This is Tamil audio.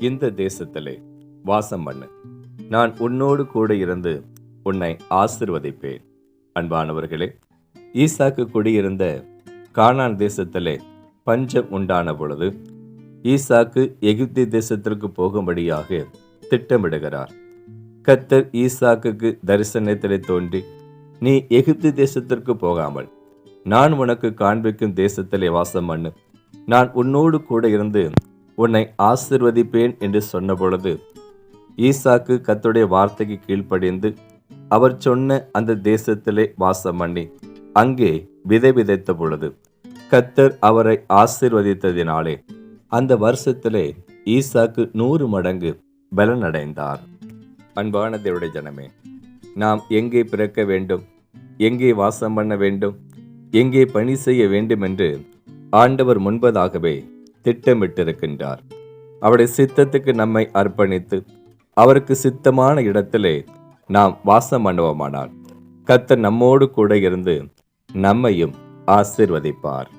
இந்த தேசத்திலே வாசம் பண்ணு. நான் உன்னோடு கூட இருந்து உன்னை ஆசிர்வதிப்பேன். அன்பானவர்களே, ஈசாக்கு குடியிருந்த கானான் தேசத்திலே பஞ்சம் உண்டான பொழுது ஈசாக்கு எகிப்து தேசத்திற்கு போகும்படியாக திட்டமிடுகிறார். கர்த்தர் ஈசாக்குக்கு தரிசனத்திலே தோன்றி, நீ எகிப்து தேசத்திற்கு போகாமல் நான் உனக்கு காண்பிக்கும் தேசத்திலே வாசம் பண்ணு, நான் உன்னோடு கூட இருந்து உன்னை ஆசிர்வதிப்பேன் என்று சொன்ன பொழுது ஈசாக்கு கர்த்தருடைய வார்த்தைக்கு கீழ்ப்படிந்து அவர் சொன்ன அந்த தேசத்திலே வாசம் பண்ணி அங்கே விதை விதைத்த பொழுது கர்த்தர் அவரை ஆசிர்வதித்ததினாலே அந்த வருஷத்திலே ஈசாக்கு 100 மடங்கு பலனடைந்தார். அன்பான தேவனுடைய ஜனமே, நாம் எங்கே பிறக்க வேண்டும், எங்கே வாசம் பண்ண வேண்டும், எங்கே பணி செய்ய வேண்டும் என்று ஆண்டவர் முன்பதாகவே திட்டமிட்டிருக்கின்றார். அவருடைய சித்தத்துக்கு நம்மை அர்ப்பணித்து அவருக்கு சித்தமான இடத்திலே நாம் வாசம் பண்ணுவோமானால் கர்த்தர் நம்மோடு கூட இருந்து நம்மையும் ஆசீர்வதிப்பார்.